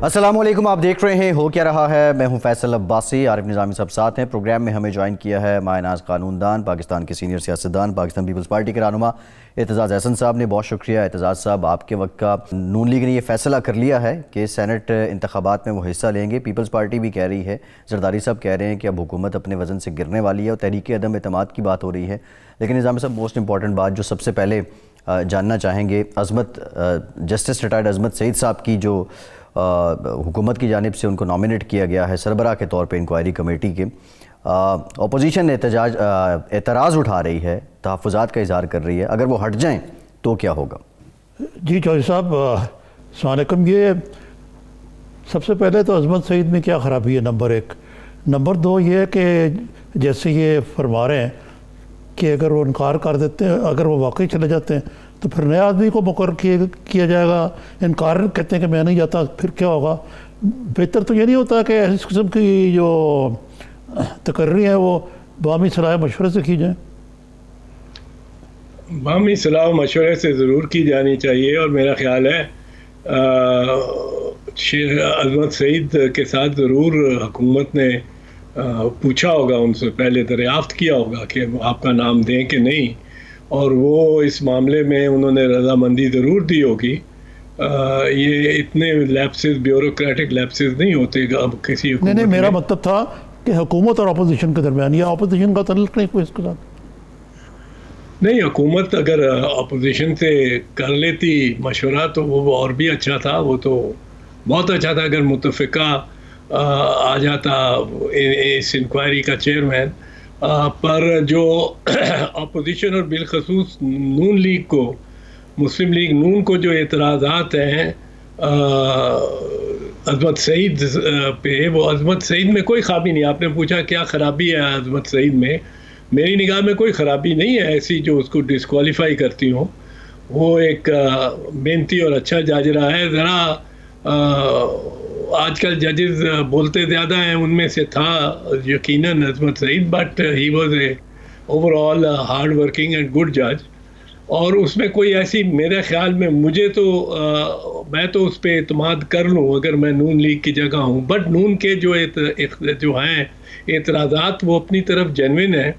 अस्सलाम वालेकुम, आप देख रहे हैं हो क्या रहा है। मैं हूं फैसल अब्बासी, आरिफ निज़ामी सब साथ हैं। प्रोग्राम में हमें ज्वाइन किया है मायनाज कानूनदान, पाकिस्तान के सीनियर सियासतदान, पाकिस्तान पीपल्स पार्टी के रहनुमा एतजाज़ एहसन साहब ने। बहुत शुक्रिया एतजाज़ साहब, आपके वक्त का। नून लीग ने यह फ़ैसला कर लिया है कि सेनेट इंतखाबात में वो हिस्सा लेंगे। पीपल्स पार्टी भी कह रही है, जरदारी साहब कह रहे हैं कि अब हुकूमत अपने वज़न से गिरने वाली है और तहरीक अदम एतमाद की बात हो रही है। लेकिन निज़ामी साहब, मोस्ट इंपॉर्टेंट बात जो सबसे पहले जानना चाहेंगे, जस्टिस रिटायर्ड अज़मत सईद साहब की जो हुकूमत की जानिब से उनको नॉमिनेट किया गया है सरबराह के तौर पे इंक्वायरी कमेटी के, अपोजिशन एतराज़ उठा रही है, तहफ़्फ़ुज़ात का इज़हार कर रही है। अगर वो हट जाएं तो क्या होगा? जी चौधरी साहब, अस्सलाम वालेकुम। ये सबसे पहले तो अज़मत सईद में क्या ख़राबी है, नंबर एक। नंबर दो ये है कि जैसे ये फरमा रहे हैं कि अगर वो इनकार कर देते हैं, अगर वो वाकई चले जाते हैं तो फिर नए आदमी को मुकर्रर किया जाएगा। इनकार कहते हैं कि मैं नहीं जाता, फिर क्या होगा? बेहतर तो ये नहीं होता कि इस किस्म की जो तकर्री है वो बामी सलाह मशवरे से की जाए? बामी सलाह मशवरे से ज़रूर की जानी चाहिए। और मेरा ख्याल है शेख अज़मत सईद के साथ ज़रूर हुकूमत ने पूछा होगा, उनसे पहले दरियाफ्त किया होगा कि आपका नाम दें कि नहीं, और वो इस मामले में उन्होंने रजामंदी ज़रूर दी होगी। ये इतने लैप्सेस, ब्यूरोक्रेटिक लैप्सेस नहीं होते अब किसी नहीं, मेरा मतलब था कि हुकूमत और अपोजिशन के दरमियान, या अपोजिशन का तल्लुक़ नहीं कोई इसके साथ? नहीं, हुकूमत अगर अपोजिशन से कर लेती मशवरा तो वो और भी अच्छा था। वो तो बहुत अच्छा था अगर मुतफ़िका आ जाता इस इंक्वायरी का चेयरमैन। पर जो अपोजिशन और बिलखसूस नून लीग को, मुस्लिम लीग नून को जो एतराज़ात हैं अज़मत सईद पे, वो अज़मत सईद में कोई ख़ामी नहीं। आपने पूछा क्या ख़राबी है अज़मत सईद में। मेरी निगाह में कोई ख़राबी नहीं है ऐसी जो उसको डिस्क्वालीफाई करती हो। वो एक मेहनती और अच्छा जज रहा है। ज़रा आजकल जजेस बोलते ज़्यादा हैं, उनमें से था यकीनन Azmat Saeed, but he was a overall hard working and good जज। और उसमें कोई ऐसी, मेरे ख्याल में, मुझे तो मैं तो उस पर एतमाद कर लूँ अगर मैं नून लीग की जगह हूँ। बट नून के जो हैं एतराज़ात, वो अपनी तरफ जेन्युइन है।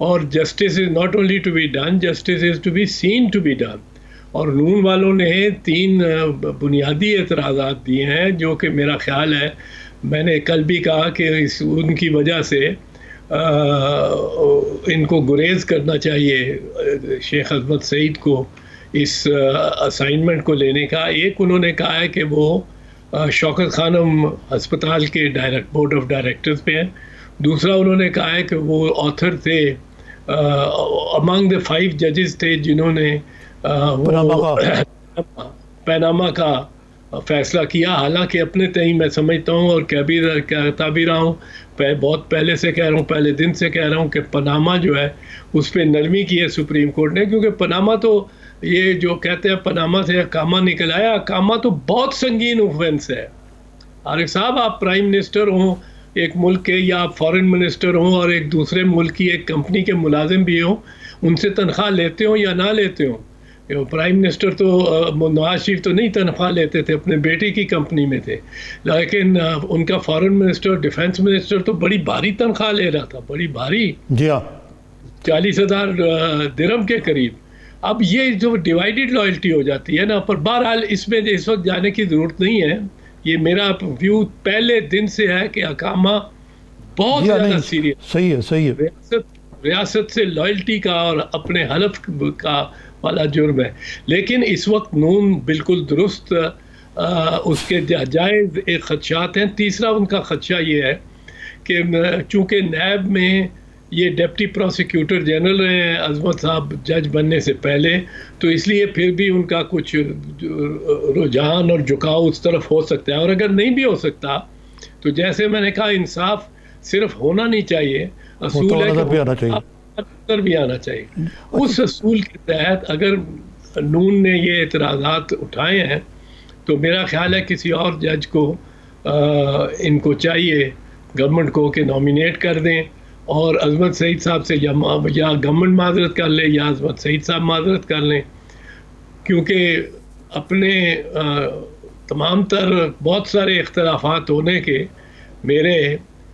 और justice is not only to be done, justice is to be seen to be done. और नून वालों ने 3 बुनियादी एतराज़ात दिए हैं जो कि मेरा ख्याल है, मैंने कल भी कहा कि उनकी वजह से इनको गुरेज करना चाहिए शेख अज़मत सईद को इस असाइनमेंट को लेने का। एक, उन्होंने कहा है कि वो शौकत खानम अस्पताल के बोर्ड ऑफ डायरेक्टर्स पे हैं। दूसरा, उन्होंने कहा है कि वो ऑथर थे, अमंग द 5 जजेस थे जिन्होंने पनामा का फ़ैसला किया। हालांकि अपने तय मैं समझता हूँ और कहता भी रहा हूँ, बहुत पहले से कह रहा हूँ, पहले दिन से कह रहा हूँ कि पनामा जो है उस पर नरमी की है सुप्रीम कोर्ट ने। क्योंकि पनामा तो, ये जो कहते हैं पनामा से अकामा निकल आया, अकामा तो बहुत संगीन ऑफेंस है। आरिफ साहब, आप प्राइम मिनिस्टर हों एक मुल्क के, या आप फॉरेन मिनिस्टर हों और एक दूसरे मुल्क की एक कंपनी के मुलाजिम भी हों, उनसे तनख्वाह लेते हो या ना लेते हो। प्राइम मिनिस्टर तो नवाज शरीफ तो नहीं तनख्वाह लेते थे, अपने बेटे की कंपनी में थे, लेकिन उनका फॉरेन मिनिस्टर, डिफेंस मिनिस्टर तो बड़ी भारी तनख्वाह ले रहा था, बड़ी भारी, जी हाँ, 40,000 दिरहम के करीब। अब ये जो डिवाइडेड लॉयल्टी हो जाती है ना, पर बहरहाल इसमें इस वक्त जाने की ज़रूरत नहीं है। ये मेरा व्यू पहले दिन से है कि अकामा बहुत ज़्यादा सीरियस, सही है, रियासत से लॉयल्टी का और अपने हलफ का वाला जुर्म है। लेकिन इस वक्त नून बिल्कुल दुरुस्त, उसके जायज़ एक खदशात हैं। तीसरा उनका खदशा ये है कि चूँकि नैब में ये डिप्टी प्रोसिक्यूटर जनरल रहे हैं अज़मत साहब जज बनने से पहले, तो इसलिए फिर भी उनका कुछ रुझान और झुकाव उस तरफ हो सकता है। और अगर नहीं भी हो सकता तो जैसे मैंने कहा, इंसाफ सिर्फ होना नहीं चाहिए, असूल है कि भी आना चाहिए। उस असूल के तहत अगर नून ने ये एतराज़ात उठाए हैं तो मेरा ख्याल है किसी और जज को इनको चाहिए, गवर्नमेंट को, कि नॉमिनेट कर दें और अज़मत सईद साहब से या गवर्नमेंट माजरत कर ले या अज़मत सईद साहब माजरत कर लें। क्योंकि अपने तमाम तर बहुत सारे इख्तलाफात होने के मेरे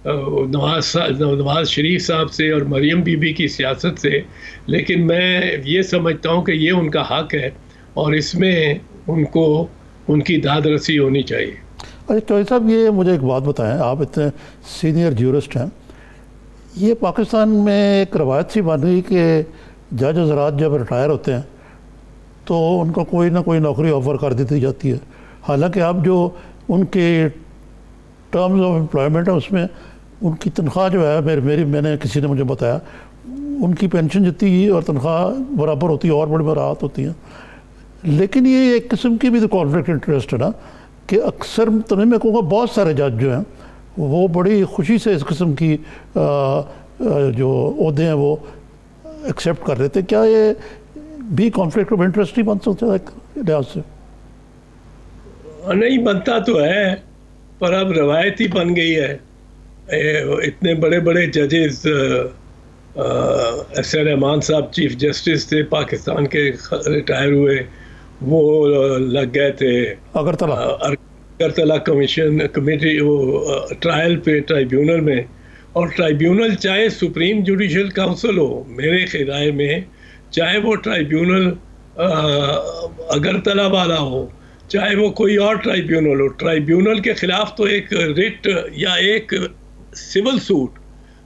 नवाज शरीफ साहब से और मरियम बीबी की सियासत से, लेकिन मैं ये समझता हूँ कि ये उनका हक है और इसमें उनको उनकी दाद रसी होनी चाहिए। अच्छा चौधरी साहब, ये मुझे एक बात बताएं, आप इतने सीनियर ज्यूरिस्ट हैं, ये पाकिस्तान में एक रवायत सी बन गई कि जज हज़रात जब रिटायर होते हैं तो उनको कोई ना कोई नौकरी ऑफ़र कर दी जाती है, हालांकि आप जो उनके टर्म्स ऑफ एम्प्लॉयमेंट है उसमें उनकी तनख्वाह जो है मैंने किसी ने मुझे बताया उनकी पेंशन जितनी और तनख्वाह बराबर होती है और बड़ी राहत होती है। लेकिन ये एक किस्म की भी तो कॉन्फ्लिक्ट इंटरेस्ट है ना कि अक्सर तो नहीं, मैं कहूँगा बहुत सारे जज जो हैं वो बड़ी खुशी से इस किस्म की जो ओहदे हैं वो एक्सेप्ट कर लेते। क्या ये भी कॉन्फ्लिक्ट ऑफ इंटरेस्ट ही बन सकता है एक लिहाज से? नहीं बनता तो है, पर अब रवायत ही बन गई है। इतने बड़े बड़े जजेस, एस आर रहमान साहब चीफ जस्टिस थे पाकिस्तान के, रिटायर हुए, वो लग गए थे अगरतला कमीशन कमेटी वो ट्रायल पे ट्राइब्यूनल में। और ट्राइब्यूनल चाहे सुप्रीम जुडिशल काउंसिल हो, मेरे ख्याल में चाहे वो ट्राइब्यूनल अगरतला वाला हो, चाहे वो कोई और ट्राइब्यूनल हो, ट्राइब्यूनल के खिलाफ तो एक रिट या एक सिविल सूट,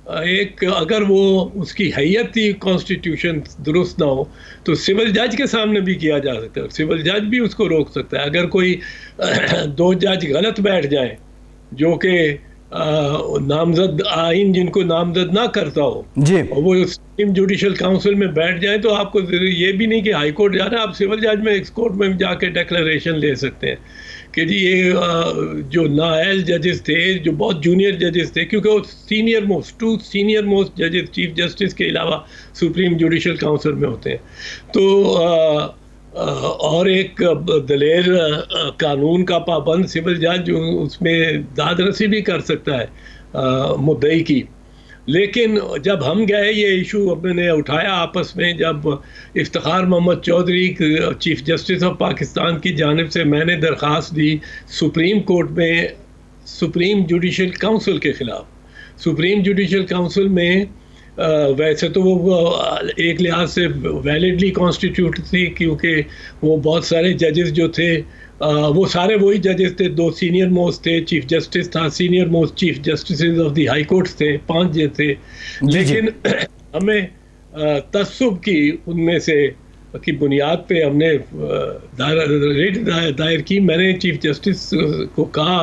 एक अगर वो उसकी हैयत ही कॉन्स्टिट्यूशन दुरुस्त ना हो तो सिविल जज के सामने भी किया जा सकता है, सिविल जज भी उसको रोक सकता है। अगर कोई दो जज गलत बैठ जाए जो कि नामजद आइन जिनको नामजद ना करता हो जी, और वो सुप्रीम जुडिशल काउंसिल में बैठ जाए, तो आपको ये भी नहीं कि हाई कोर्ट जा रहे हैं, आप सिविल जज में इस कोर्ट में जाके डिक्लेरेशन ले सकते हैं कि जी ये जो नाअहल जजेस थे, जो बहुत जूनियर जजेस थे, क्योंकि वो टू सीनियर मोस्ट जजेस चीफ जस्टिस के अलावा सुप्रीम जुडिशल काउंसिल में होते हैं। तो और एक दलेर कानून का पाबंद सिविल जज उसमें दाद रसी भी कर सकता है मुद्दई की। लेकिन जब हम गए, ये इशू हमने उठाया आपस में, जब Iftikhar Mohammad Chaudhry chief justice of Pakistan की जानिब से मैंने दरख्वास्त दी सुप्रीम कोर्ट में सुप्रीम जुडिशल काउंसिल के ख़िलाफ़। सुप्रीम जुडिशल काउंसिल में वैसे तो वो एक लिहाज से वैलिडली कॉन्स्टिट्यूट थी, क्योंकि वो बहुत सारे जजेस जो थे वो सारे वही जजेस थे, दो सीनियर मोस्ट थे, चीफ जस्टिस था, senior most chief justice of the high courts थे, 5 जज थे। लेकिन हमें तस्सुब की उनमें से की बुनियाद पे हमने रिट दायर की। मैंने चीफ जस्टिस को कहा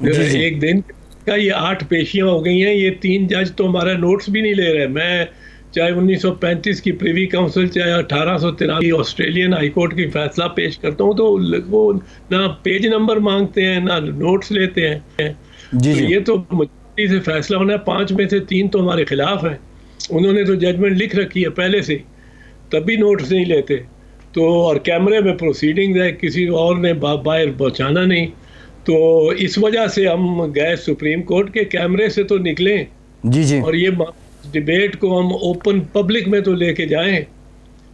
एक दिन का ये 8 पेशियां हो गई हैं, ये 3 जज तो हमारा नोट्स भी नहीं ले रहे। मैं चाहे 1935 की प्रीवी काउंसिल, चाहे 1883 ऑस्ट्रेलियन हाई कोर्ट की फैसला पेश करता हूँ, तो वो ना पेज नंबर मांगते हैं ना नोट्स लेते हैं। जी, तो जी। ये तो मजबूरी से फैसला होना है। 5 में से 3 तो हमारे खिलाफ हैं, उन्होंने तो जजमेंट लिख रखी है पहले से, तब भी नोट्स नहीं लेते। तो और कैमरे में प्रोसीडिंग्स है, किसी और ने बाहर पहुँचाना नहीं। तो इस वजह से हम गए सुप्रीम कोर्ट के, कैमरे से तो निकले जी, जी। और ये डिबेट को हम ओपन पब्लिक में तो लेके जाएं।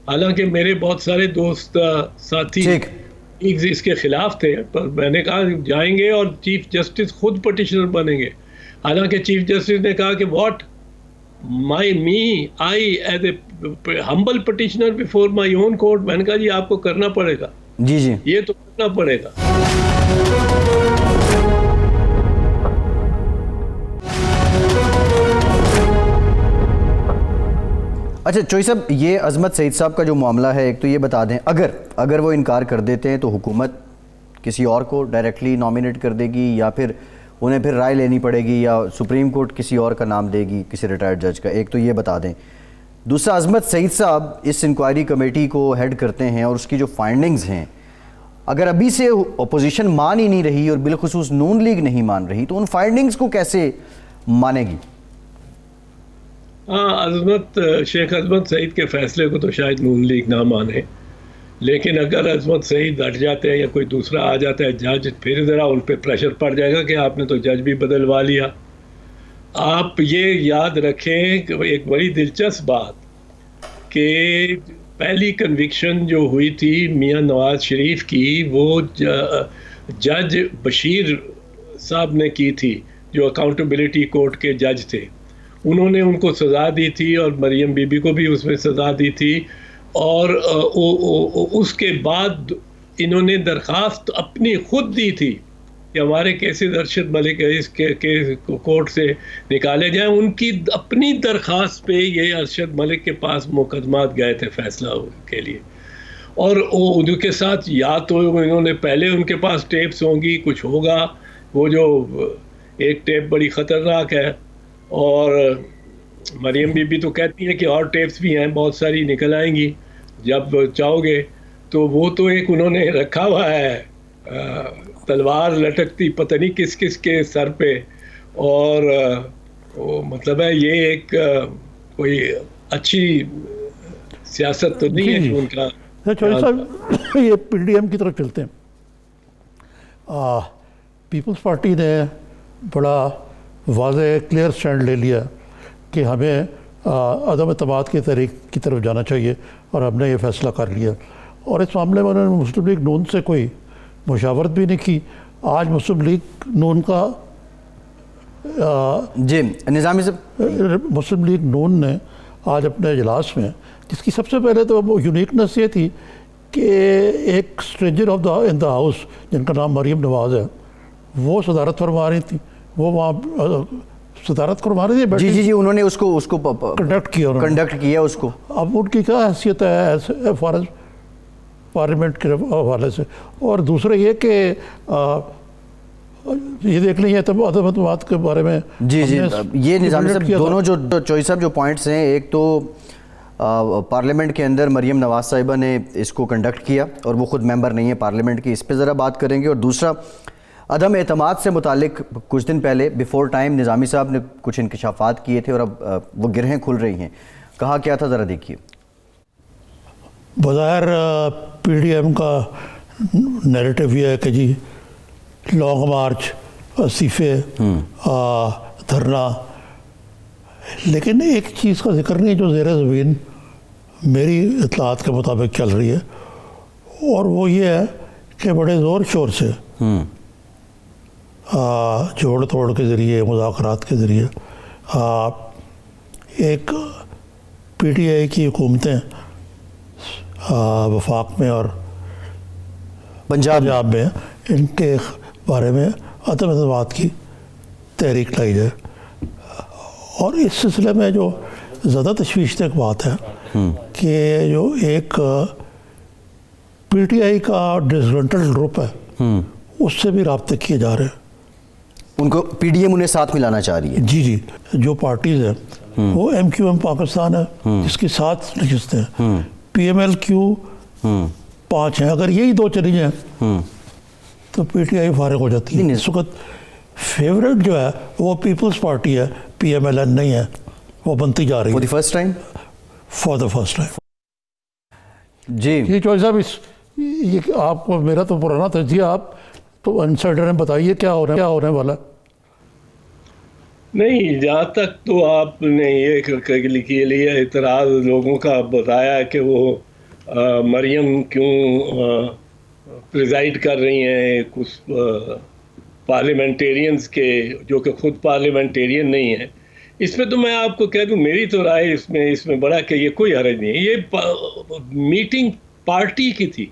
हालांकि मेरे बहुत सारे दोस्त साथी इसके खिलाफ थे, पर मैंने कहा जाएंगे और चीफ जस्टिस खुद पटिशनर बनेंगे। हालांकि चीफ जस्टिस ने कहा कि what I as a humble petitioner before my own court. मैंने कहा जी आपको करना पड़ेगा, जी, जी। ये तो करना पड़ेगा। अच्छा चौधरी साहब, ये अजमत सईद साहब का जो मामला है, एक तो ये बता दें, अगर वो इनकार कर देते हैं तो हुकूमत किसी और को डायरेक्टली नॉमिनेट कर देगी या फिर उन्हें फिर राय लेनी पड़ेगी या सुप्रीम कोर्ट किसी और का नाम देगी, किसी रिटायर्ड जज का? एक तो ये बता दें। दूसरा, अजमत सईद साहब इस इंक्वायरी कमेटी को हेड करते हैं और उसकी जो फाइंडिंग्स हैं, अगर अभी से अपोजिशन मान ही नहीं रही और बिलखुसूस नून लीग नहीं मान रही, तो उन फाइंडिंग्स को कैसे मानेगी? हाँ, शेख अजमत सईद के फैसले को तो शायद नून लीग ना माने, लेकिन अगर अजमत सईद हट जाते हैं या कोई दूसरा आ जाता है जज, फिर ज़रा उन पर प्रेशर पड़ जाएगा कि आपने तो जज भी बदलवा लिया। आप ये याद रखें कि एक बड़ी दिलचस्प बात कि पहली कन्विक्शन जो हुई थी मियां नवाज शरीफ की, वो जज बशीर साहब ने की थी, जो अकाउंटेबिलिटी कोर्ट के जज थे। उन्होंने उनको सज़ा दी थी और मरियम बीबी को भी उसमें सज़ा दी थी। और उसके बाद इन्होंने दरख्वास्त अपनी खुद दी थी कि हमारे केसेस अरशद मलिक इस के कोर्ट से निकाले जाएं। उनकी अपनी दरख्वास्त पे ये अरशद मलिक के पास मुकदमात गए थे फैसला के लिए। और उनके साथ या तो इन्होंने पहले उनके पास टेप्स होंगी, कुछ होगा, वो जो एक टेप बड़ी ख़तरनाक है। और मरियम बीबी तो कहती है कि और टेप्स भी हैं, बहुत सारी निकल आएंगी जब चाहोगे। तो वो तो एक उन्होंने रखा हुआ है, तलवार लटकती पता नहीं किस किस के सर पे। और वो मतलब है ये एक कोई अच्छी सियासत तो नहीं है कि उनका। चौधरी साहब, ये पीडीएम की तरफ चलते हैं। पीपल्स पार्टी ने बड़ा वाज़ेह क्लियर स्टैंड ले लिया कि हमें अदम एतमाद की तहरीक की तरफ जाना चाहिए, और हमने ये फ़ैसला कर लिया। और इस मामले में उन्होंने मुस्लिम लीग नून से कोई मुशावरत भी नहीं की। आज मुस्लिम लीग नून का जी निज़ामी साहब, मुस्लिम लीग नून ने आज अपने इजलास में, जिसकी सबसे पहले तो वो यूनिकनेस ये थी कि एक स्ट्रेंजर इन द हाउस जिनका नाम मरियम नवाज़ है, वो सदारत फरमा रही थी। वो वहाँ सदारत फरमा रही थी। जी, उन्होंने उसको कंडक्ट किया उसको। अब उनकी क्या हैसियत है फॉर पार्लियामेंट के हवाले से। और दूसरा ये कि ये देख लीजिए तब अदमतवाद के बारे में। जी, ये निज़ामी साहब दोनों जो चॉइस साहब जो पॉइंट्स हैं, एक तो पार्लियामेंट के अंदर मरियम नवाज साहिबा ने इसको कंडक्ट किया और वो ख़ुद मेंबर नहीं है पार्लियामेंट की, इस पर ज़रा बात करेंगे। और दूसरा अदम एतमाद से मुतालिक कुछ दिन पहले बिफोर टाइम निज़ामी साहब ने कुछ इंकशाफात किए थे और अब वो गिरहें खुल रही हैं। कहा क्या था, ज़रा देखिए। बज़ाहिर पीडीएम का नैरेटिव ये है कि जी लॉन्ग मार्च, इस्तीफे, धरना, लेकिन एक चीज़ का जिक्र नहीं है जो ज़ेर ज़मीन मेरी इत्तलात के मुताबिक चल रही है, और वो ये है कि बड़े ज़ोर शोर से जोड़ तोड़ के ज़रिए, मुज़ाकरात के ज़रिए एक पीटीआई की हुकूमतें वफाक में और पंजाब में इनके बारे में अदम एतमाद की तहरीक लाई जाए। और इस सिलसिले में जो ज़्यादा तशवीशनाक बात है कि जो एक पीटीआई का डिसग्रंटल्ड ग्रुप है उससे भी राब्ते किए जा रहे हैं। उनको पीडीएम उन्हें साथ मिलाना चाह रही है। जी, जो पार्टीज़ हैं वो एमक्यूएम पाकिस्तान है जिसकी 7 नशिस्तें हैं, पीएमएलक्यू 5 हैं। अगर यही 2 चली जाएँ तो पीटीआई फारिग हो जाती है। इस वक्त फेवरेट जो है वो पीपल्स पार्टी है, पीएमएलएन नहीं है, वो बनती जा रही है फॉर द फर्स्ट टाइम। जी चौधरी साहब, ये आपको मेरा तो पुराना तजिया, आप तो इनसाइडर में बताइए क्या होने वाला। नहीं, जहाँ तक तो आपने ये लिखी लिए इतराज़ लोगों का बताया कि वो मरियम क्यों प्रिजाइड कर रही हैं कुछ पार्लियामेंटेरियंस के, जो कि ख़ुद पार्लियामेंटेरियन नहीं है। इसमें तो मैं आपको कह दूं, मेरी तो राय इसमें बड़ा कि ये कोई हर्ज नहीं है। ये मीटिंग पार्टी की थी,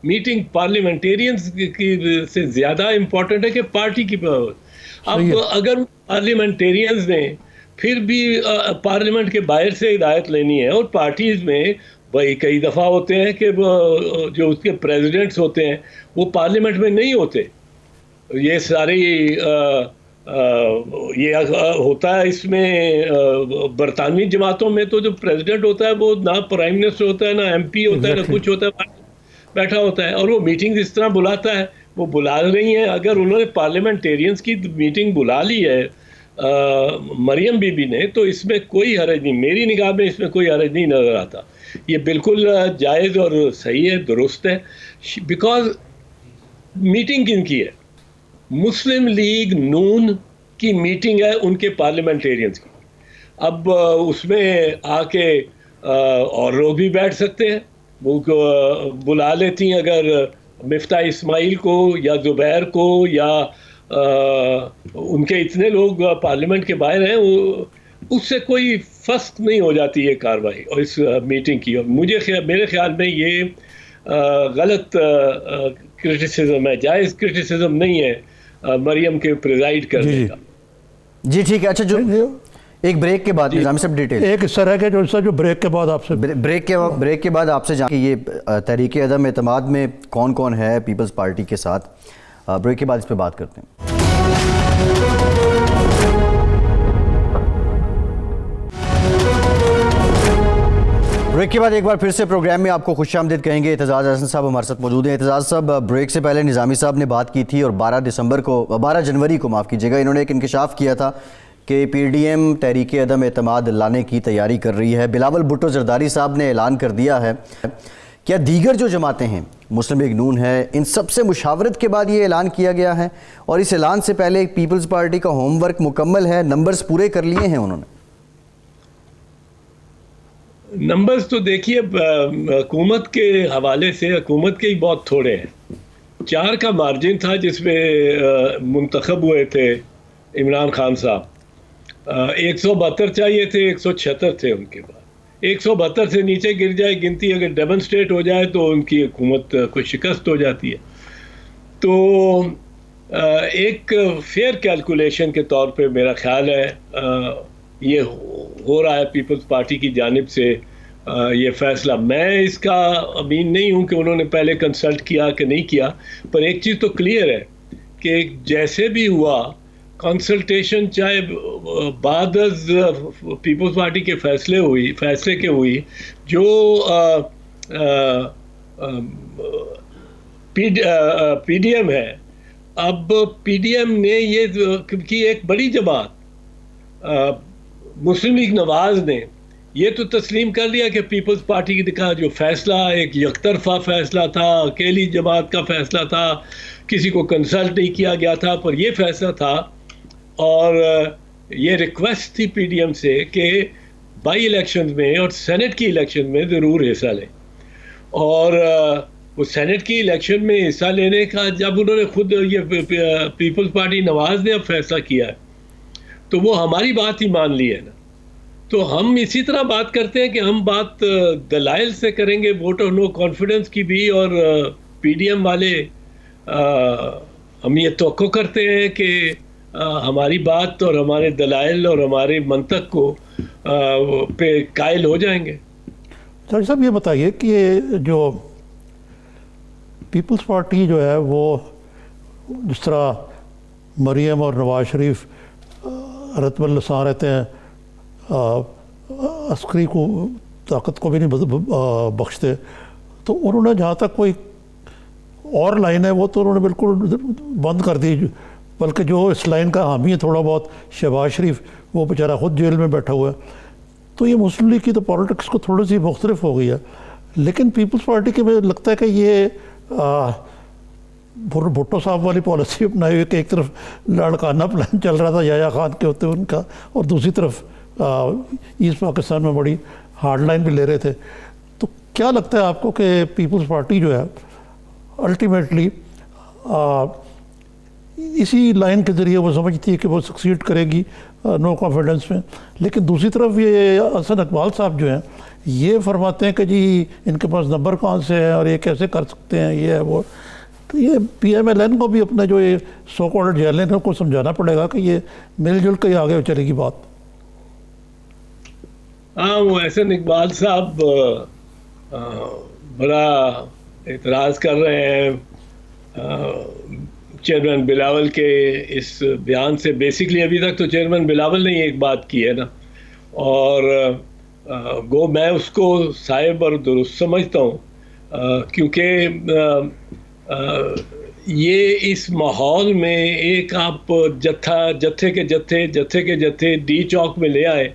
मीटिंग पार्लियामेंटेरियंस की से ज़्यादा इम्पोर्टेंट है कि पार्टी की। अब अगर पार्लियामेंटेरियंस ने फिर भी पार्लियामेंट के बाहर से हिदायत लेनी है, और पार्टीज़ में भाई कई दफ़ा होते हैं कि जो उसके प्रेसिडेंट्स होते हैं वो पार्लियामेंट में नहीं होते। ये सारी ये होता है इसमें बरतानवी जमातों में तो जो प्रेसिडेंट होता है वो ना प्राइम मिनिस्टर होता है, ना एमपी होता है, ना कुछ होता है, बैठा होता है। और वो मीटिंग इस तरह बुलाता है, वो बुला रही हैं। अगर उन्होंने पार्लियामेंटेरियंस की मीटिंग बुला ली है मरियम बीबी ने, तो इसमें कोई हरज नहीं, मेरी निगाह में इसमें कोई हरज नहीं नज़र आता। ये बिल्कुल जायज़ और सही है, दुरुस्त है। बिकॉज मीटिंग किनकी है? मुस्लिम लीग नून की मीटिंग है, उनके पार्लियामेंटेरियंस की। अब उसमें आके और लोग भी बैठ सकते हैं। वो बुला लेती हैं अगर मिफ्ता इस्माइल को या ज़ुबैर को या उनके इतने लोग पार्लियामेंट के बाहर हैं, उससे कोई फस्क नहीं हो जाती ये कार्रवाई और इस मीटिंग की। और मेरे ख्याल में ये गलत क्रिटिसिज्म है, जायज़ क्रिटिसिज्म नहीं है मरियम के प्रिजाइड करने का। जी ठीक है। अच्छा, जो एक ब्रेक के बाद निज़ामी साहब डिटेल एक हिस्सा रह गया जो ब्रेक के बाद आपसे ब्रेक के बाद आपसे जान कि ये तहरीक अदम एतमाद में कौन कौन है पीपल्स पार्टी के साथ, ब्रेक के बाद इस पर बात करते हैं। ब्रेक के बाद एक बार फिर से प्रोग्राम में आपको खुशामदीद कहेंगे। एतजाज़ अहसन साहब हमारे साथ मौजूद हैं। एतजाज़ साहब, ब्रेक से पहले निज़ामी साहब ने बात की थी और 12 जनवरी को माफ़ कीजिएगा, इन्होंने एक इंकशाफ किया था कि पीडीएम तहरीक अदम एतमाद लाने की तैयारी कर रही है। बिलावल भुट्टो जरदारी साहब ने ऐलान कर दिया है। क्या दीगर जो जमातें हैं, मुस्लिम लीग नून है, इन सब से मुशावरत के बाद ये ऐलान किया गया है और इस ऐलान से पहले पीपल्स पार्टी का होमवर्क मुकम्मल है, नंबर्स पूरे कर लिए हैं उन्होंने? नंबर्स तो देखिए, हुकूमत के हवाले से हुकूमत के ही बहुत थोड़े हैं। 4 का मार्जिन था जिसमें मुंतखब हुए थे इमरान खान साहब। 172 चाहिए थे, 176 थे उनके पास। 172 से नीचे गिर जाए गिनती, अगर डेमोन्स्ट्रेट हो जाए तो उनकी हुकूमत को शिकस्त हो जाती है। तो एक फेयर कैलकुलेशन के तौर पे मेरा ख्याल है ये हो रहा है पीपल्स पार्टी की जानिब से ये फैसला। मैं इसका अमीन नहीं हूँ कि उन्होंने पहले कंसल्ट किया कि नहीं किया, पर एक चीज़ तो क्लियर है कि जैसे भी हुआ कंसल्टेशन, चाहे बाद पीपल्स पार्टी के फैसले के हुई, जो पीडीएम है। अब पीडीएम ने ये, क्योंकि एक बड़ी जमात मुस्लिम लीग नवाज ने ये तो तस्लीम कर लिया कि पीपल्स पार्टी का जो फैसला एक यकतरफा फैसला था, अकेली जमात का फैसला था, किसी को कंसल्ट नहीं किया गया था, पर ये फैसला था। और ये रिक्वेस्ट थी पीडीएम से कि बाई इलेक्शन में और सेनेट की इलेक्शन में ज़रूर हिस्सा लें। और वो सेनेट की इलेक्शन में हिस्सा लेने का जब उन्होंने खुद ये पीपल्स पार्टी नवाज ने अब फैसला किया है, तो वो हमारी बात ही मान ली है ना। तो हम इसी तरह बात करते हैं कि हम बात दलाइल से करेंगे, वोट ऑफ नो कॉन्फिडेंस की भी। और पीडीएम वाले हम ये तवक्को करते हैं कि हमारी बात और हमारे दलाइल और हमारे मंतक को पे कायल हो जाएंगे। सर साहब, ये बताइए कि ये जो पीपल्स पार्टी जो है वो जिस तरह मरियम और नवाज शरीफ रतबल लसान रहते हैं, अस्करी को ताकत को भी नहीं बख्शते, तो उन्होंने जहाँ तक कोई और लाइन है वो तो उन्होंने बिल्कुल बंद कर दी। बल्कि जो इस लाइन का हामी है थोड़ा बहुत, शहबाज शरीफ, वो बेचारा खुद जेल में बैठा हुआ है। तो ये मुस्लिम लीग की तो पॉलिटिक्स को थोड़ी सी मुख्तलिफ हो गई है। लेकिन पीपल्स पार्टी के मुझे लगता है कि ये भुट्टो साहब वाली पॉलिसी अपनाई हुई कि एक तरफ लड़काना प्लान चल रहा था याया खान के होते उनका, और दूसरी तरफ ईस्ट पाकिस्तान में बड़ी हार्ड लाइन भी ले रहे थे। तो क्या लगता है आपको कि पीपल्स पार्टी जो है अल्टीमेटली इसी लाइन के ज़रिए वो समझती है कि वो सक्सीड करेगी नो कॉन्फिडेंस में? लेकिन दूसरी तरफ ये हसन इकबाल साहब जो हैं ये फरमाते हैं कि जी इनके पास नंबर कहाँ से है और ये कैसे कर सकते हैं, ये है वो। तो ये PMLN को भी अपने जो ये सो कॉल्ड जेएलएन को समझाना पड़ेगा कि ये मिलजुल के आगे चलेगी बात। हाँ, वो हसन इकबाल साहब बड़ा एतराज़ कर रहे हैं चेयरमैन बिलावल के इस बयान से। बेसिकली अभी तक तो चेयरमैन बिलावल ने एक बात की है ना, और गो मैं उसको साहिब और दुरुस्त समझता हूँ, क्योंकि ये इस माहौल में एक आप जत्थे के जत्थे डी चौक में ले आए,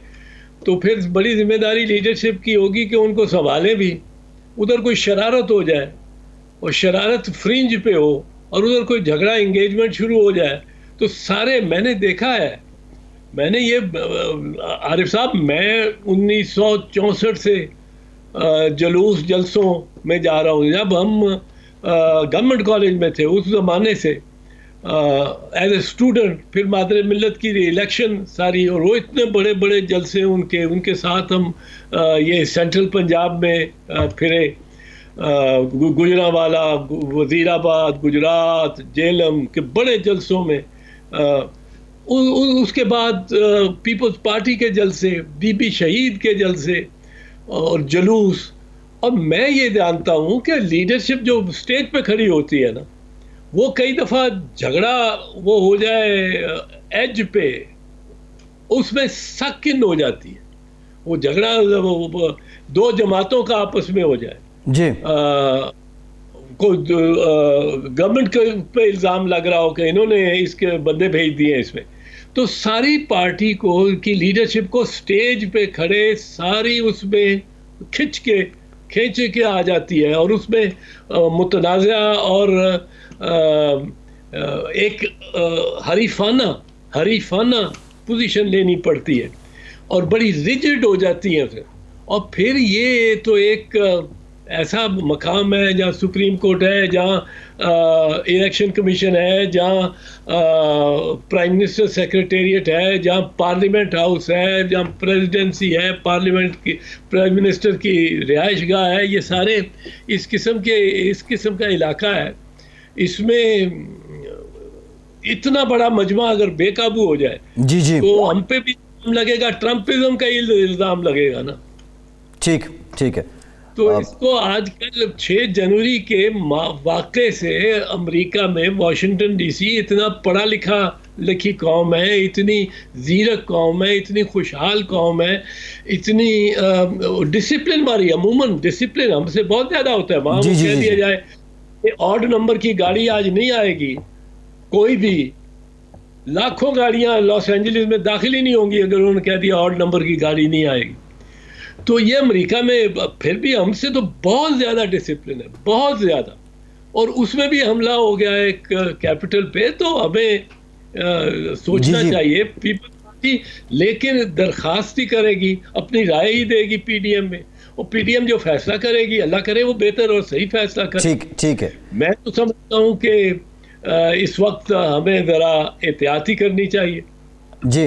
तो फिर बड़ी जिम्मेदारी लीडरशिप की होगी कि उनको संभालें भी। उधर कोई शरारत हो जाए और शरारत फ्रिंज पे हो और उधर कोई झगड़ा इंगेजमेंट शुरू हो जाए तो सारे, मैंने देखा है, मैंने ये आरिफ साहब, मैं 1964 से जुलूस जलसों में जा रहा हूँ। जब हम गवर्नमेंट कॉलेज में थे उस ज़माने से एज ए स्टूडेंट, फिर मादरे मिल्लत की इलेक्शन सारी, और वो इतने बड़े बड़े जलसे उनके साथ हम ये सेंट्रल पंजाब में फिरे, गुजरांवाला, वजीराबाद, गुजरात, जेलम के बड़े जलसों में। उसके बाद पीपल्स पार्टी के जलसे, बीबी शहीद के जलसे और जुलूस। और मैं ये जानता हूँ कि लीडरशिप जो स्टेज पे खड़ी होती है ना, वो कई दफ़ा झगड़ा वो हो जाए एज पे, उसमें सक इन हो जाती है। वो झगड़ा दो जमातों का आपस में हो जाए जी, कोई गवर्नमेंट पे इल्ज़ाम लग रहा हो कि इन्होंने इसके बंदे भेज दिए इसमें, तो सारी पार्टी को की लीडरशिप को स्टेज पे खड़े सारी उसमें खींच के आ जाती है, और उसमें मुतनाज़ा और एक हरीफाना पोजीशन लेनी पड़ती है और बड़ी रिजिड हो जाती है फिर। और फिर ये तो एक ऐसा मकाम है जहाँ सुप्रीम कोर्ट है, जहाँ इलेक्शन कमीशन है, जहाँ प्राइम मिनिस्टर सेक्रेटेरिएट है, जहाँ पार्लियामेंट हाउस है, जहाँ प्रेसिडेंसी है, पार्लियामेंट की प्राइम मिनिस्टर की रिहाइशगाह है, ये सारे इस किस्म का इलाका है। इसमें इतना बड़ा मजमा अगर बेकाबू हो जाए जी जी, तो हम पे भी लगेगा, ट्रम्पिज्म का इल्ज़ाम लगेगा ना। ठीक है। तो इसको आजकल 6 जनवरी के वाक़े से अमेरिका में वाशिंगटन डीसी इतना पढ़ा लिखी कौम है, इतनी ज़ीरक कौम है, इतनी खुशहाल कौम है, इतनी डिसिप्लिन वाली, अमूमन डिसिप्लिन हमसे बहुत ज़्यादा होता है। वहाँ कह दिया जाए कि ऑड नंबर की गाड़ी आज नहीं आएगी, कोई भी लाखों गाड़ियाँ लॉस एंजलिस में दाखिल ही नहीं होंगी अगर उन्होंने कह दिया ऑड नंबर की गाड़ी नहीं आएगी। तो ये अमेरिका में फिर भी हमसे तो बहुत ज़्यादा डिसिप्लिन है, बहुत ज़्यादा, और उसमें भी हमला हो गया एक कैपिटल पे। तो हमें सोचना चाहिए, पीपल्स पार्टी लेकिन दरखास्त ही करेगी, अपनी राय ही देगी पीडीएम में, और पीडीएम जो फैसला करेगी, अल्लाह करे वो बेहतर और सही फैसला करे। ठीक है। मैं तो समझता हूँ कि इस वक्त हमें ज़रा एहतियात ही करनी चाहिए। जी,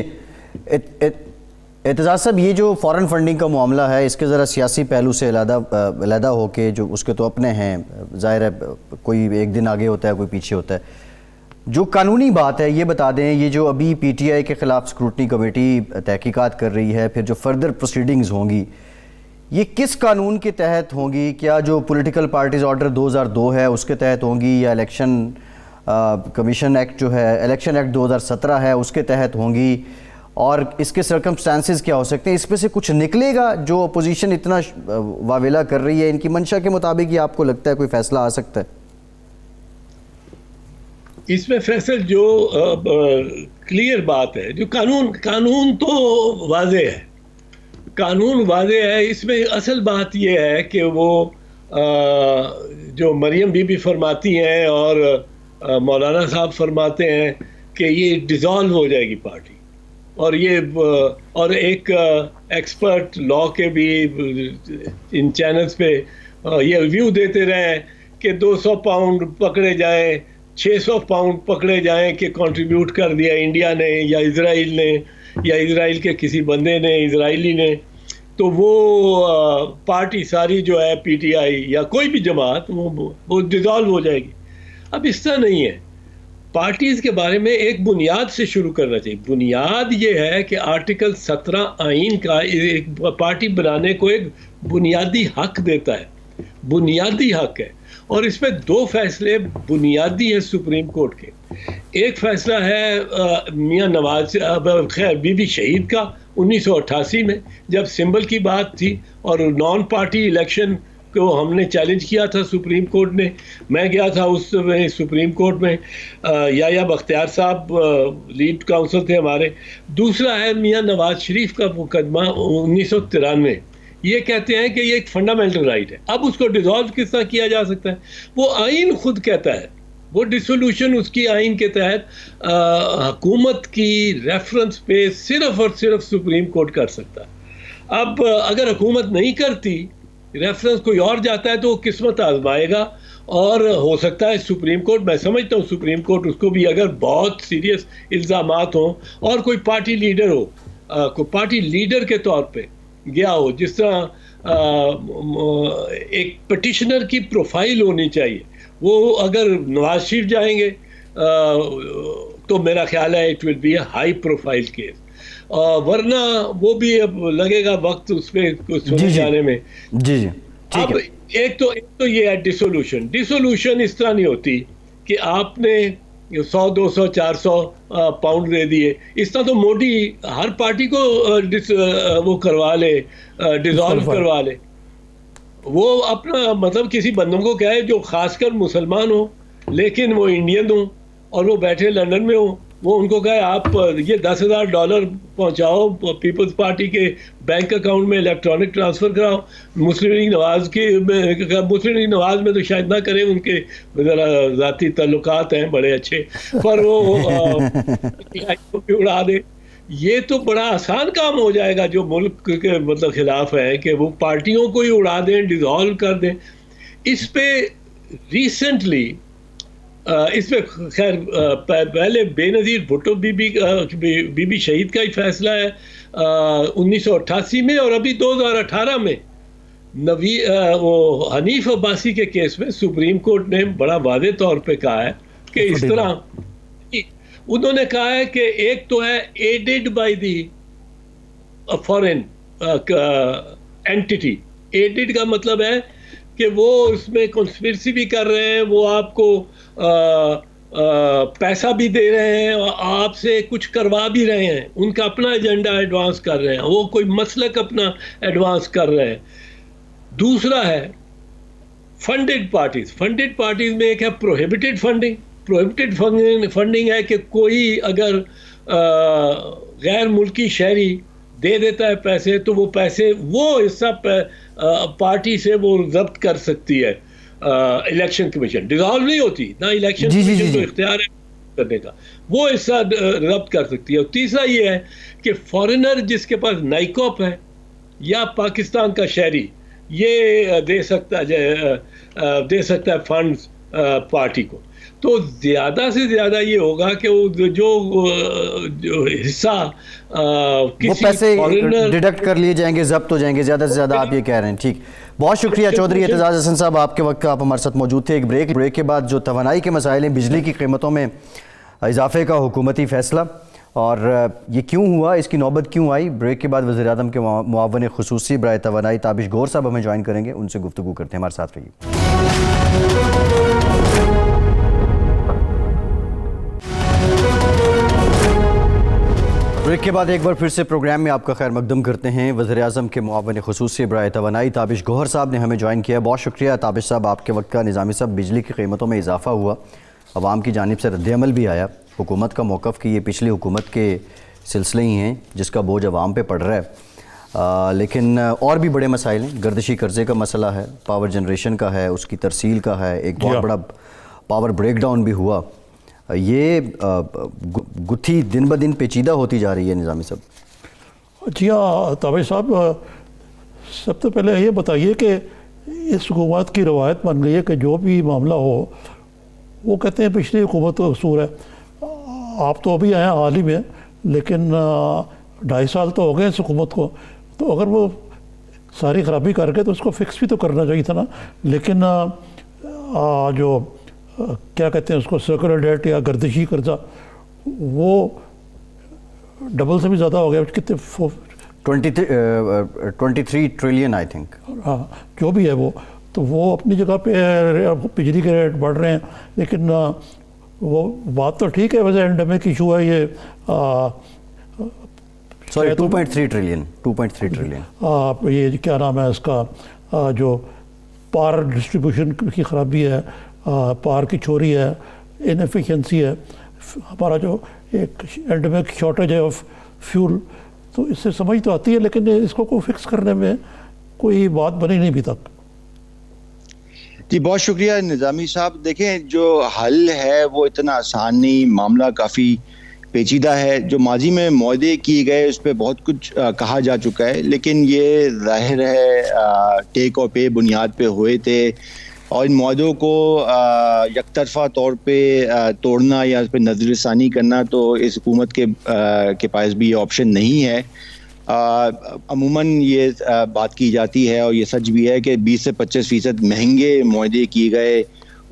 एतजाज साहब, ये जो फॉरेन फंडिंग का मामला है, इसके ज़रा सियासी पहलू से अलहदा होके, जो उसके तो अपने हैं, ज़ाहिर है कोई एक दिन आगे होता है, कोई पीछे होता है। जो कानूनी बात है ये बता दें, ये जो अभी पीटीआई के ख़िलाफ़ स्क्रूटनी कमेटी तहकीकात कर रही है, फिर जो फर्दर प्रोसीडिंग्स होंगी, ये किस कानून के तहत होंगी? क्या जो पॉलिटिकल पार्टीज़ ऑर्डर 2002 है उसके तहत होंगी, या इलेक्शन कमीशन एक्ट जो है, इलेक्शन एक्ट 2017 है उसके तहत होंगी? और इसके सर्कमस्टांसेस क्या हो सकते हैं? इसमें से कुछ निकलेगा? जो अपोजिशन इतना वावेला कर रही है, इनकी मंशा के मुताबिक ही आपको लगता है कोई फैसला आ सकता है? इसमें फैसला जो क्लियर बात है, जो कानून तो वाज़े है, कानून वाज़े है। इसमें असल बात यह है कि वो जो मरियम बीबी फरमाती हैं और मौलाना साहब फरमाते हैं कि ये डिज़ोल्व हो जाएगी पार्टी, और ये और एक एक्सपर्ट लॉ के भी इन चैनल्स पे ये व्यू देते रहे कि 200 पाउंड पकड़े जाएं, 600 पाउंड पकड़े जाएं कि कंट्रीब्यूट कर दिया इंडिया ने या इजराइल ने या इजराइल के किसी बंदे ने, इजरायली ने, तो वो पार्टी सारी जो है पीटीआई या कोई भी जमात वो डिज़ोल्व हो जाएगी। अब इस तरह नहीं है। पार्टीज़ के बारे में एक बुनियाद से शुरू करना चाहिए। बुनियाद ये है कि आर्टिकल 17 आइन का एक पार्टी बनाने को एक बुनियादी हक देता है, बुनियादी हक है, और इसमें 2 फैसले बुनियादी है सुप्रीम कोर्ट के। एक फैसला है मियां नवाज खैर बीबी शहीद का 1988 में, जब सिंबल की बात थी और नॉन पार्टी इलेक्शन को हमने चैलेंज किया था सुप्रीम कोर्ट ने। मैं गया था उस समय सुप्रीम कोर्ट में, याया बख्तियार साहब लीड काउंसिल थे हमारे। दूसरा है मियां नवाज शरीफ का मुकदमा 1993। ये कहते हैं कि ये एक फंडामेंटल राइट है। अब उसको डिसॉल्व किस तरह किया जा सकता है? वो आइन खुद कहता है, वो डिसोल्यूशन उसकी आइन के तहत हुकूमत की रेफरेंस पे सिर्फ और सिर्फ सुप्रीम कोर्ट कर सकता है। अब अगर हुकूमत नहीं करती रेफरेंस कोई और जाता है तो वो किस्मत आजमाएगा, और हो सकता है सुप्रीम कोर्ट, मैं समझता हूँ सुप्रीम कोर्ट उसको भी, अगर बहुत सीरियस इल्ज़ामात हों और कोई पार्टी लीडर हो, कोई पार्टी लीडर के तौर पे गया हो, जिस तरह एक पटिशनर की प्रोफाइल होनी चाहिए, वो अगर नवाज शरीफ जाएंगे तो मेरा ख्याल है it will be a high profile case, वरना वो भी अब लगेगा वक्त उसमें कुछ जी सुने जी जाने में। जी जी ठीक अब है। एक तो ये है डिसोल्यूशन इस तरह नहीं होती कि आपने 100 200 400 पाउंड दे दिए, इस तरह तो मोदी हर पार्टी को वो करवा ले, डिसॉल्व Disqualify। करवा ले। वो अपना मतलब किसी बंदों को क्या है जो खासकर मुसलमान हो लेकिन वो इंडियन हो और वो बैठे लंदन में हो, वो उनको कहे आप ये $10,000 पहुंचाओ पीपल्स पार्टी के बैंक अकाउंट में, इलेक्ट्रॉनिक ट्रांसफर कराओ। मुस्लिम लीग नवाज में तो शायद ना करें, उनके ज़रा ज़ाती ताल्लुकात हैं बड़े अच्छे, पर वो भी उड़ा दे। ये तो बड़ा आसान काम हो जाएगा जो मुल्क के मतलब खिलाफ है कि वो पार्टियों को ही उड़ा दें, डिसॉल्व कर दें। इस पे रिसेंटली इस पे खैर पहले बेनज़ीर भुट्टो बीबी शहीद का ही फैसला है 1988 में, और अभी 2018 में वो हनीफ अब्बासी के केस में सुप्रीम कोर्ट ने बड़ा वादे तौर पे कहा है कि इस तरह उन्होंने कहा है कि एक तो है aided by the foreign entity. Aided का मतलब है कि वो उसमें कॉन्स्पिरेसी भी कर रहे हैं, वो आपको पैसा भी दे रहे हैं और आपसे कुछ करवा भी रहे हैं, उनका अपना एजेंडा एडवांस कर रहे हैं, वो कोई मसलक अपना एडवांस कर रहे हैं। दूसरा है फंडेड पार्टीज में एक है प्रोहिबिटेड फंडिंग है कि कोई अगर गैर मुल्की शहरी दे देता है पैसे तो वो पैसे वो हिस्सा पार्टी से वो जब्त कर सकती है इलेक्शन कमीशन। डिसॉल्व नहीं होती ना, इलेक्शन कमीशन को इख्तियार है करने का, वो हिस्सा जब्त कर सकती है। और तीसरा ये है कि फॉरेनर जिसके पास नाइकॉप है या पाकिस्तान का शहरी, ये दे सकता है फंड्स पार्टी को। तो ज़्यादा से ज़्यादा ये होगा कि वो जो हिस्सा वो पैसे डिडक्ट कर लिए जाएंगे, जब्त हो जाएंगे ज़्यादा से ज़्यादा, आप ये कह रहे हैं। ठीक, बहुत शुक्रिया चौधरी एतजाज़ हसन साहब, आपके वक्त आप हमारे साथ मौजूद थे। एक ब्रेक के बाद जो तवानाई के मसाइल हैं, बिजली की कीमतों में इजाफे का हुकूमती फ़ैसला, और ये क्यों हुआ, इसकी नौबत क्यों आई। ब्रेक के बाद वज़ीर-ए-आज़म के मुआवन ख़ुसूसी बराए तवानाई ताबिश गौहर साहब हमें ज्वाइन करेंगे, उनसे गुफ्तगू करते हैं। हमारे साथ रहिए। ब्रेक के बाद एक बार फिर से प्रोग्राम में आपका खैर मकदम करते हैं। वज़ीर-ए-आज़म के मुआवन ख़ुसूसी बराए तवानाई ताबिश गौहर साहब ने हमें ज्वाइन किया। बहुत शुक्रिया ताबिश साहब, आपके वक्त का। निज़ामी साहब, बिजली की कीमतों में इजाफा हुआ, अवाम की जानिब से रद्द-ए-अमल भी आया, हुकूमत का मौक़िफ़ कि ये पिछली हुकूमत के सिलसिले ही हैं जिसका बोझ अवाम पे पड़ रहा है। लेकिन और भी बड़े मसाइल हैं, गर्दिशी कर्ज़े का मसला है, पावर जनरेशन का है, उसकी तरसील का है, एक बहुत बड़ा पावर ब्रेकडाउन भी हुआ। ये गुत्थी दिन ब दिन पेचीदा होती जा रही है निज़ामी साहब। जी हाँ ताबिश साहब, सबसे पहले ये बताइए कि इस हुकूमत की रवायत बन गई है कि जो भी मामला हो वो कहते हैं पिछली हुकूमत का कसूर है। आप तो अभी आए हाल ही में, लेकिन 2.5 साल तो हो गए इस हुकूमत को, तो अगर वो सारी ख़राबी करके तो उसको फिक्स भी तो करना चाहिए था ना। लेकिन जो क्या कहते हैं उसको, सर्कुलर डेट या गर्दिशी कर्जा, वो डबल से भी ज़्यादा हो गया। कितने 23 ट्रिलियन आई थिंक। हाँ, जो भी है वो, तो वो अपनी जगह पे बिजली के रेट बढ़ रहे हैं, लेकिन वो बात तो ठीक है, वैसे एंडेमिक इशू है ये। Sorry 2.3 trillion. ये क्या नाम है इसका, जो पावर डिस्ट्रीब्यूशन की ख़राबी है, पावर की चोरी है, इनएफिशिएंसी है, हमारा जो एक एंडेमिक शॉर्टेज है ऑफ फ्यूल, तो इससे समझ तो आती है, लेकिन इसको को फिक्स करने में कोई बात बनी नहीं अभी तक। जी बहुत शुक्रिया निज़ामी साहब। देखें, जो हल है वो इतना आसान नहीं, मामला काफ़ी पेचीदा है। जो माजी में मुआहदे किए गए उस पर बहुत कुछ कहा जा चुका है, लेकिन ये जाहिर है टेक और पे बुनियाद पे हुए थे, और इन मुआहदों को यकतरफा तौर पे तोड़ना या उस पर नज़रसानी करना तो इस हुकूमत के पास भी ये ऑप्शन नहीं है। अमूमन ये बात की जाती है और ये सच भी है कि 20 से 25% महंगे मुआहदे किए गए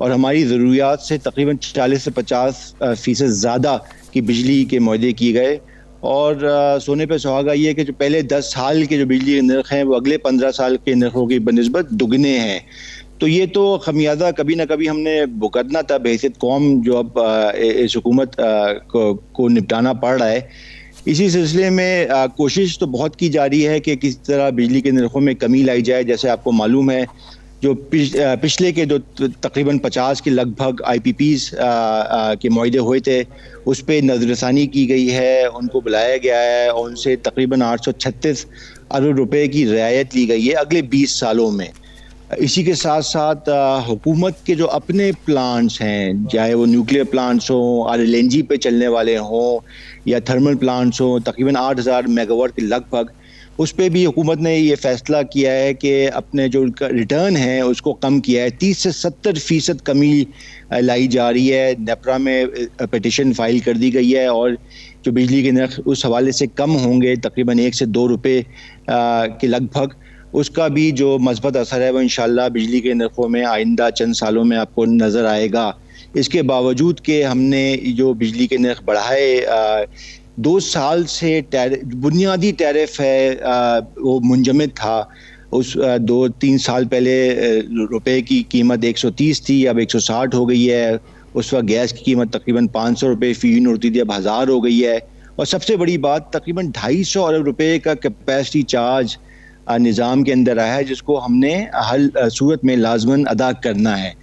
और हमारी ज़रूरियात से तकरीबन 40 से 50% ज़्यादा की बिजली के मुआहदे किए गए। और सोने पे सुहागा ये है कि जो पहले 10 साल के जो बिजली के नर्ख हैं वो अगले 15 साल के नर्खों की बनिस्बत दुगने हैं। तो ये तो खमियाजा कभी ना कभी हमने भुगतना था बहैसियत कौम, जो अब इस हुकूमत को निपटाना पड़ रहा है। इसी सिलसिले में कोशिश तो बहुत की जा रही है कि किस तरह बिजली के नर्खों में कमी लाई जाए। जैसे आपको मालूम है जो पिछले के जो तकरीबन 50 के लगभग IPPs के मुआहदे हुए थे उस पर नज़रसानी की गई है, उनको बुलाया गया है और उनसे तकरीबन 836 अरब रुपए की रियायत ली गई है अगले 20 सालों में। इसी के साथ साथ हुकूमत के जो अपने प्लांट्स हैं, चाहे वो न्यूक्लियर प्लांट्स हों, LNG पे चलने वाले हों या थर्मल प्लांट्स हों, तकरीबन 8000 मेगावाट के लगभग, उस पर भी हुकूमत ने ये फैसला किया है कि अपने जो रिटर्न है उसको कम किया है। 30 से 70% कमी लाई जा रही है। नेपरा में पिटिशन फाइल कर दी गई है और जो बिजली के नर्ख उस हवाले से कम होंगे तकरीबन 1 से 2 रुपए के लगभग, उसका भी जो मस्बत असर है वो इंशाल्लाह बिजली के नर्खों में आइंदा चंद सालों में आपको नज़र आएगा। इसके बावजूद कि हमने जो बिजली के नर्ख बढ़ाए, 2 साल से बुनियादी टैरिफ है वो मुंजमद था। उस 2-3 साल पहले रुपए की कीमत 130 थी, अब 160 हो गई है। उस वक्त गैस की कीमत तकरीबन 500 रुपये फ़ी यूनिट होती थी, अब 1000 हो गई है। और सबसे बड़ी बात, तकरीबन 250 अरब रुपए का कैपेसिटी चार्ज निज़ाम के अंदर आया है, जिसको हमने हर सूरत में लाजमन अदा करना है।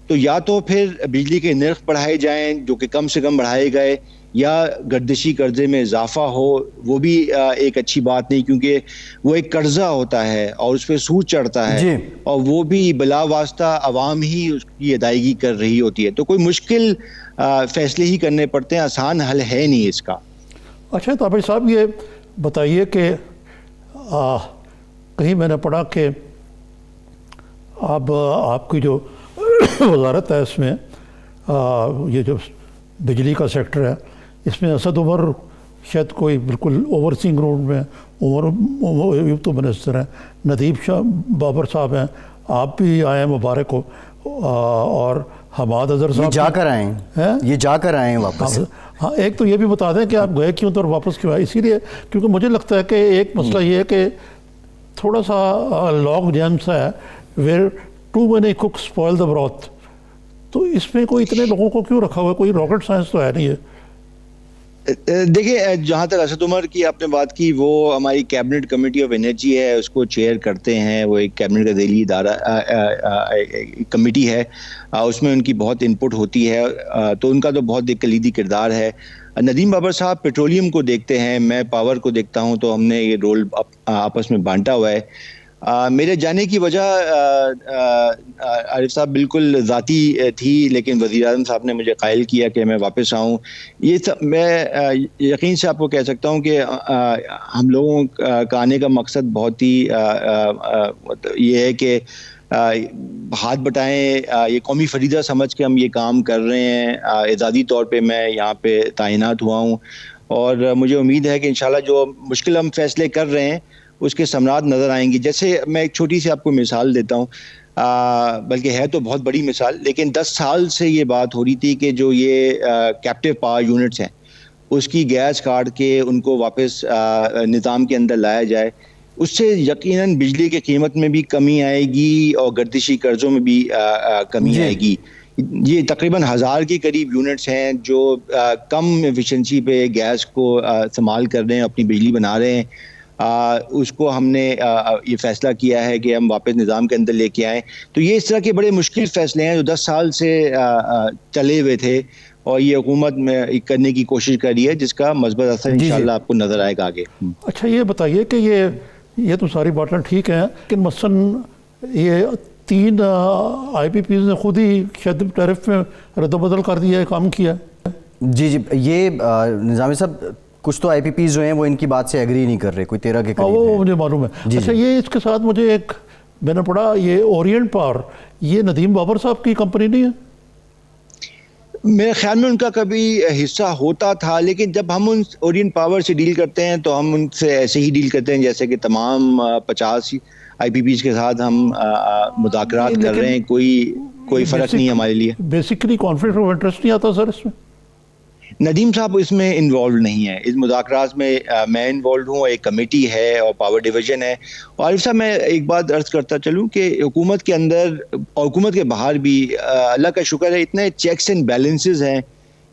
तो या तो फिर बिजली के नर्ख बढ़ाए जाएं जो कि कम से कम बढ़ाए गए, या गर्दिशी कर्जे में इजाफा हो, वो भी एक अच्छी बात नहीं, क्योंकि वो एक कर्जा होता है और उस पर सूद चढ़ता है और वो भी बिला वास्ता अवाम ही उसकी अदायगी कर रही होती है। तो कोई मुश्किल फैसले ही करने पड़ते हैं, आसान हल है नहीं इसका। अच्छा तो भाई साहब ये बताइए कि कहीं मैंने पढ़ा कि अब आपकी जो वजारत है इसमें ये जो बिजली का सेक्टर है इसमें असद उमर शायद कोई बिल्कुल ओवरसीइंग रोड में उमर तो मिनिस्टर हैं, नदीब शाह बाबर साहब हैं, आप भी आए हैं, मुबारक हो। और हमाद अजहर साहब जाकर आए हैं, ये जाकर आए हैं वापस। हाँ, एक तो ये भी बता दें कि आप गए क्यों तो और वापस क्यों आए। इसीलिए क्योंकि मुझे लगता है कि एक मसला ये है कि थोड़ा सा लॉग जैम्स है, where too many cook spoil the broth. तो इसमें कोई इतने लोगों को क्यों रखा हुआ है? कोई रॉकेट साइंस तो है नहीं है। देखिए, जहाँ तक असद उमर की आपने बात की, वो हमारी कैबिनेट कमेटी ऑफ एनर्जी है, उसको चेयर करते हैं। वो एक कैबिनेट का ज़ैली इदारा कमेटी है, उसमें उनकी बहुत इनपुट होती है, तो उनका तो बहुत एक कलीदी किरदार है। नदीम बाबर साहब पेट्रोलियम को देखते हैं, मैं पावर को देखता हूँ, तो हमने ये रोल आपस में बांटा हुआ है। मेरे जाने की वजह आरिफ साहब बिल्कुल ज़ाती थी, लेकिन वज़ीर-ए-आज़म साहब ने मुझे कायल किया कि मैं वापस आऊँ। ये सब मैं यकीन से आपको कह सकता हूँ कि हम लोगों का आने का मकसद बहुत ही ये है कि हाथ बटाएं, ये कौमी फरीदा समझ के हम ये काम कर रहे हैं। एजाज़ी तौर पे मैं यहाँ पे तैनात हुआ हूँ और मुझे उम्मीद है कि इंशाल्लाह जो मुश्किल हम फैसले कर रहे हैं उसके समरात नज़र आएंगी। जैसे मैं एक छोटी सी आपको मिसाल देता हूँ, बल्कि है तो बहुत बड़ी मिसाल, लेकिन 10 साल से ये बात हो रही थी कि जो ये कैप्टिव पावर यूनिट्स हैं उसकी गैस काट के उनको वापस निज़ाम के अंदर लाया जाए। उससे यकीनन बिजली की कीमत में भी कमी आएगी और गर्दिशी कर्जों में भी कमी आएगी। ये तकरीबन 1000 के करीब यूनिट्स हैं जो कम एफिशिएंसी पे गैस को इस्तेमाल कर रहे हैं, अपनी बिजली बना रहे हैं। उसको हमने ये फैसला किया है कि हम वापस निज़ाम के अंदर लेके आएँ। तो ये इस तरह के बड़े मुश्किल फ़ैसले हैं जो 10 साल से चले हुए थे और ये हुकूमत में करने की कोशिश कर रही है, जिसका मज़बूत असर इंशाल्लाह आपको नज़र आएगा आगे। अच्छा, ये बताइए कि ये तो सारी बातें ठीक हैं, लेकिन मसलन ये 3 IPPs ने खुद ही शायद टैरिफ में रद्द-बदल कर दिया है, काम किया है। जी जी, ये निज़ामी साहब कुछ तो आईपीपी जो हैं वो इनकी बात से एग्री नहीं कर रहे, कोई 13 के हाँ, करीब वो हैं। मुझे मालूम है। जी, अच्छा, जी। ये इसके साथ मुझे एक मैंने पढ़ा, ये ओरिएंट पावर, ये नदीम बाबर साहब की कंपनी नहीं है? मेरे ख्याल में उनका कभी हिस्सा होता था, लेकिन जब हम उन ओरिएंट पावर से डील करते हैं तो हम उनसे ऐसे ही डील करते हैं जैसे कि तमाम 50 आईपीपीज के साथ हम मुज़ाकरात कर रहे हैं। कोई फ़र्क नहीं है हमारे लिए। बेसिकली कॉन्फ्लिक्ट ऑफ इंटरेस्ट नहीं आता सर इसमें? नदीम साहब इसमें इन्वॉल्व नहीं है। इस मुज़ाकरात में मैं इन्वॉल्व हूँ, एक कमेटी है और पावर डिवीज़न है। और आरिफ साहब, मैं एक बात अर्ज़ करता चलूँ कि हुकूमत के अंदर और हुकूमत के बाहर भी अल्लाह का शुक्र है, इतने चेक्स एंड बैलेंसेस हैं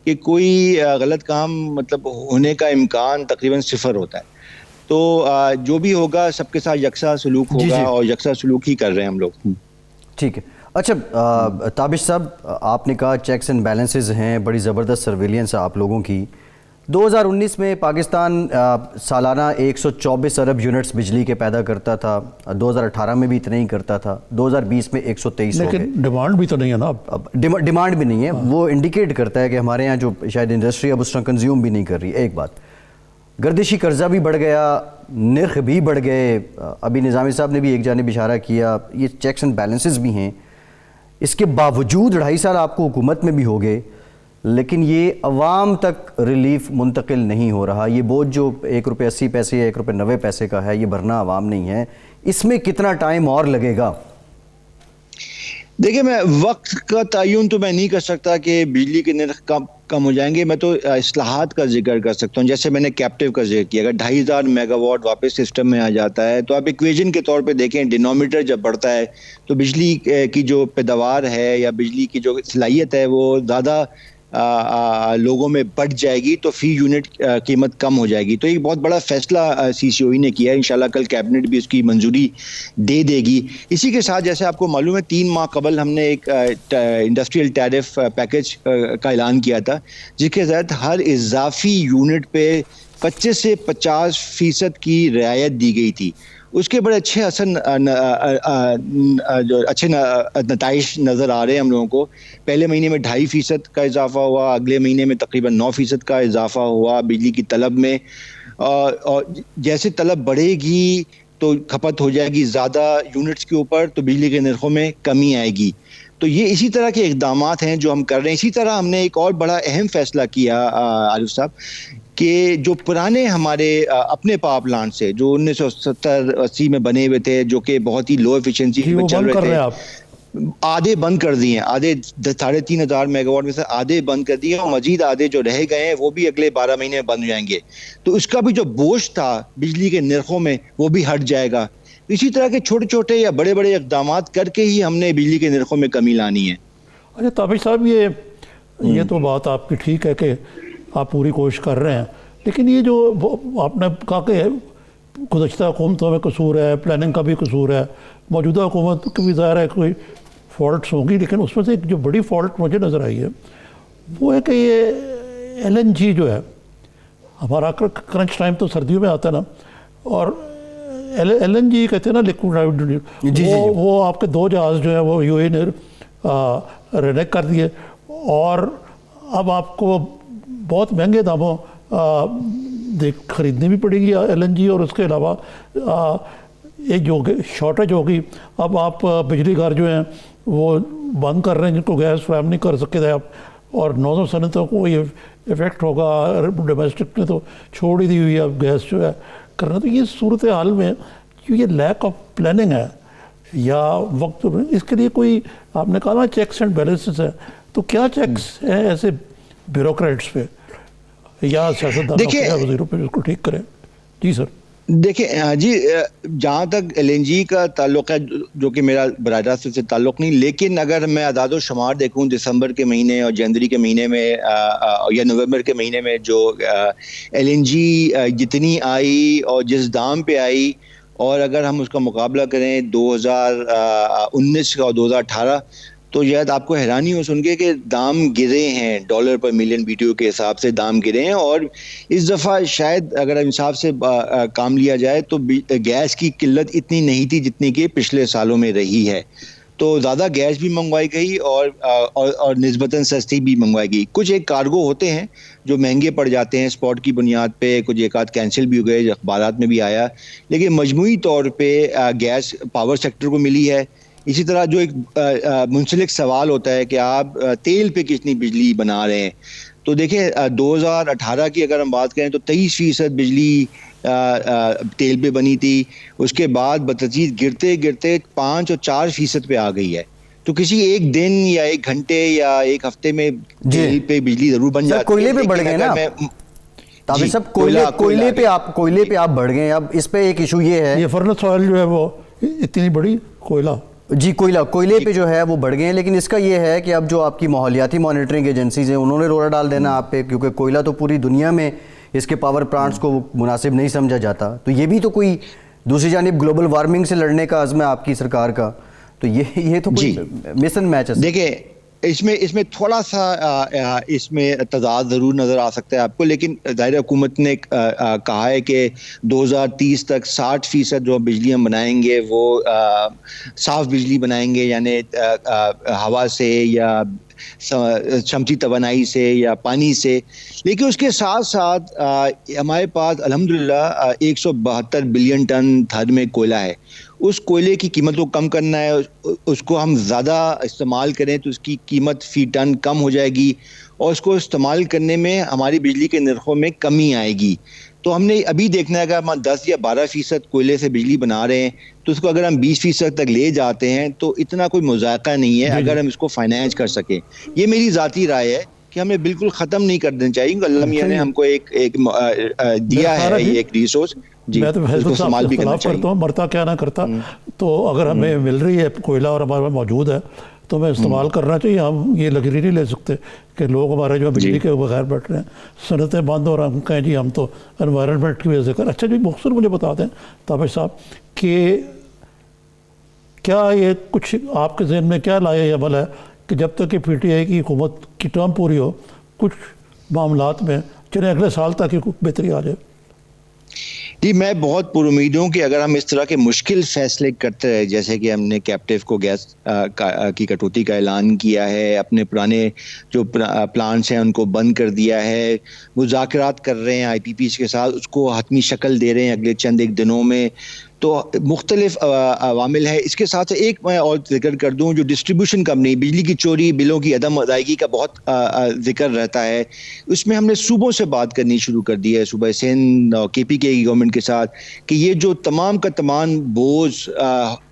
कि कोई गलत काम मतलब होने का इम्कान तकरीबन सिफर होता है। तो जो भी होगा सबके साथ यकसा सलूक जी, होगा जी। और यकसा सलूक ही कर रहे हैं हम लोग। ठीक है। अच्छा ताबिश साहब, आपने कहा चेक्स एंड बैलेंसेस हैं, बड़ी ज़बरदस्त सर्विलियंस है आप लोगों की। 2019 में पाकिस्तान सालाना 124 अरब यूनिट्स बिजली के पैदा करता था, 2018 में भी इतना ही करता था, 2020 में 123 हो गए। लेकिन डिमांड भी तो नहीं है ना अब। डिमांड भी नहीं है, वो इंडिकेट करता है कि हमारे यहाँ जो शायद इंडस्ट्री अब उस तरह कंज्यूम भी नहीं कर रही। एक बात, गर्दिशी कर्जा भी बढ़ गया, निर्ख भी बढ़ गए। अभी निज़ामी साहब ने भी एक जानिब इशारा किया, ये चेक्स एंड बैलेंसेस भी हैं। इसके बावजूद 2.5 साल आपको हुकूमत में भी हो गए, लेकिन ये अवाम तक रिलीफ मुंतकिल नहीं हो रहा। ये बोझ जो ₹1.80 या ₹1.90 का है, ये भरना अवाम नहीं है। इसमें कितना टाइम और लगेगा? देखिए, मैं वक्त का तयन तो मैं नहीं कर सकता कि बिजली के निर्ख कम हो जाएंगे। मैं तो इस्लाहात का जिक्र कर सकता हूँ। जैसे मैंने कैप्टिव का जिक्र किया, अगर 2500 मेगावाट वापस सिस्टम में आ जाता है तो आप इक्वेशन के तौर पे देखें, डिनोमीटर जब बढ़ता है तो बिजली की जो पैदावार है या बिजली की जो सलाहियत है वो ज़्यादा लोगों में बढ़ जाएगी, तो फी यूनिट कीमत कम हो जाएगी। तो एक बहुत बड़ा फैसला सीसीओई ने किया है। इंशाल्लाह कल कैबिनेट भी उसकी मंजूरी दे देगी। इसी के साथ जैसे आपको मालूम है 3 माह कबल हमने एक इंडस्ट्रियल टैरिफ पैकेज का ऐलान किया था, जिसके तहत हर इजाफी यूनिट पे 25 से 50% की रियायत दी गई थी। उसके बड़े अच्छे असर जो अच्छे नताइश नज़र आ रहे हैं हम लोगों को। पहले महीने में 2.5% का इजाफा हुआ, अगले महीने में तकरीबन 9% का इजाफा हुआ बिजली की तलब में। और जैसे तलब बढ़ेगी तो खपत हो जाएगी ज़्यादा यूनिट्स के ऊपर, तो बिजली के नरखों में कमी आएगी। तो ये इसी तरह के इक़दामात हैं जो हम कर रहे हैं। इसी तरह हमने एक और बड़ा अहम फैसला किया आरिफ साहब, कि जो पुराने हमारे अपने पावर प्लांट से जो 1970-80 में बने हुए थे, जो कि बहुत ही लो एफिशिएंसी में चल रहे थे, आधे बंद कर दिए हैं। आधे 3500 मेगावाट में से आधे बंद कर दिए, और मजीद आधे जो रह गए हैं वो भी अगले 12 महीने में बंद हो जाएंगे। तो उसका भी जो बोझ था बिजली के निर्खों में वो भी हट जाएगा। इसी तरह के छोटे छोटे या बड़े बड़े इक़दाम करके ही हमने बिजली के निर्खों में कमी लानी है। अच्छा ताबिश साहब, ये तो बात आपकी ठीक है कि आप पूरी कोशिश कर रहे हैं, लेकिन ये जो आपने कहा कि गुज़श्ता हुकूमतों में कसूर है, प्लानिंग का भी कसूर है, मौजूदा हुकूमत की भी ज़ाहिर है कोई फॉल्ट्स होंगी, लेकिन उसमें से एक जो बड़ी फॉल्ट मुझे नज़र आई है वो है कि ये LNG जो है हमारा क्रंच टाइम तो सर्दियों में आता है ना, और LNG कहते हैं ना, लिक्विड, वो आपके 2 जहाज़ जो है वो UAE ने रिजेक्ट कर दिए, और अब आपको बहुत महंगे दामों ख़रीदनी भी पड़ेगी LNG, और उसके अलावा एक जो शॉर्टेज होगी। अब आप बिजली घर जो हैं वो बंद कर रहे हैं जिनको गैस फ्राहम नहीं कर सके थे आप, और 900 सनतों को ये इफ़ेक्ट होगा। डोमेस्टिक ने तो छोड़ ही दी हुई है अब गैस जो है करना। तो ये सूरत हाल में जो ये लैक ऑफ प्लानिंग है या वक्त, इसके लिए कोई आपने कहा ना चेक्स एंड बैलेंसेस है, तो क्या चेक्स हैं ऐसे ब्यूरोक्रेट्स पे या सियासतदानों पे या वज़ीरों पे उसको ठीक करें? जी सर। देखिए जी, जहाँ तक LNG का ताल्लुक़ है, जो कि मेरा बराह रास्त से ताल्लुक़ नहीं, लेकिन अगर मैं अदाद शुमार देखूँ दिसंबर के महीने और जनवरी के महीने में या नवंबर के महीने में जो LNG जितनी आई और जिस दाम पे आई, और अगर हम उसका मुकाबला करें 2019 का और 2018, तो शायद आपको हैरानी हो सुन के कि दाम गिरे हैं, डॉलर पर मिलियन BTU के हिसाब से दाम गिरे हैं। और इस दफ़ा शायद अगर इंसाफ से काम लिया जाए तो गैस की किल्लत इतनी नहीं थी जितनी कि पिछले सालों में रही है। तो ज़्यादा गैस भी मंगवाई गई और निस्बतन सस्ती भी मंगवाई गई। कुछ एक कार्गो होते हैं जो महंगे पड़ जाते हैं स्पॉट की बुनियाद पे, कुछ एक आध कैंसिल भी हो गए, अखबारात में भी आया, लेकिन मजमूई तौर पे गैस पावर सेक्टर को मिली है। इसी तरह जो एक मुंसलिक सवाल होता है कि आप तेल पे कितनी बिजली बना रहे हैं, तो देखिए 2018 की अगर हम बात करें तो 23% बिजली तेल पे बनी थी। उसके बाद बतदरीज गिरते गिरते 5 और 4% पे आ गई है। तो किसी एक दिन या एक घंटे या एक हफ्ते में तेल पे बिजली जरूर बन जाती है। कोयले पे बढ़ गए ना ताबिर साहब, कोयले पे आप बढ़ गए। अब इस पे एक इशू ये है, ये फर्नेस ऑयल जो है वो इतनी बड़ी कोयला जी कोयले पे जो है वो बढ़ गए हैं। लेकिन इसका ये है कि अब जो आपकी माहौलियाती मॉनिटरिंग एजेंसीज हैं उन्होंने रोड़ा डाल देना आप पे, क्योंकि कोयला तो पूरी दुनिया में इसके पावर प्लांट्स को मुनासिब नहीं समझा जाता। तो ये भी तो कोई दूसरी जानिब ग्लोबल वार्मिंग से लड़ने का अज़्म है आपकी सरकार का, तो ये तो कोई मिसन मैच है। देखिए इसमें थोड़ा सा इसमें तजाद ज़रूर नज़र आ सकता है आपको, लेकिन ज़ाहिर हुकूमत ने कहा है कि 2030 तक 60% जो बिजली हम बनाएंगे वो साफ़ बिजली बनाएंगे, यानी हवा से या शमसी तवानाई से या पानी से। लेकिन उसके साथ साथ हमारे पास अल्हम्दुलिल्लाह 172 बिलियन टन थर में कोयला है। उस कोयले की कीमत को कम करना है, उसको हम ज़्यादा इस्तेमाल करें तो उसकी कीमत फ़ी टन कम हो जाएगी और उसको इस्तेमाल करने में हमारी बिजली के नरखों में कमी आएगी। तो हमने अभी देखना है, अगर हम 10 या 12% कोयले से बिजली बना रहे हैं तो उसको अगर हम 20% तक ले जाते हैं तो इतना कोई मुज़ायका नहीं है अगर हम इसको फाइनेंस कर सकें। ये मेरी ज़ाती राय है कि हमें बिल्कुल ख़त्म नहीं कर देना चाहिए, क्योंकि अल्लाह मियां ने हमको एक दिया है, ये एक रिसोर्स। जी, मैं तो इस्तेमाल भी करना करता हूँ, मरता क्या ना करता। तो अगर हमें मिल रही है कोयला और हमारे पास मौजूद है तो हमें इस्तेमाल करना चाहिए। हम ये लग्जरी नहीं ले सकते कि लोग हमारे जो बिजली के बगैर बैठ रहे हैं, सनतें बंद हो रहा हम कहें जी हम तो एनवायरनमेंट की वजह से कर। अच्छा जी मुख्तर मुझे बता दें ताबिर साहब कि क्या ये कुछ आपके जहन में क्या लाया अमल है कि जब तक कि PTI की हुकूमत की टर्म पूरी हो कुछ मामलात में चले अगले साल तक ही कुछ बेहतरी आ जाए? जी, मैं बहुत पुरुमीद हूँ कि अगर हम इस तरह के मुश्किल फैसले करते रहे, जैसे कि हमने कैप्टिव को गैस की कटौती का ऐलान किया है, अपने पुराने जो प्लांट्स हैं उनको बंद कर दिया है, मुज़ाकरात कर रहे हैं IPPs के साथ, उसको हतमी शक्ल दे रहे हैं अगले चंद एक दिनों में, तो मुख्तलिफ अवामिल है। इसके साथ एक मैं और जिक्र कर दूं, जो डिस्ट्रीब्यूशन कंपनी बिजली की चोरी, बिलों की अदम अदायगी का बहुत जिक्र रहता है, उसमें हमने सूबों से बात करनी शुरू कर दी है, सूबा सिंध और KPK की गवर्नमेंट के साथ, कि ये जो तमाम का तमाम बोझ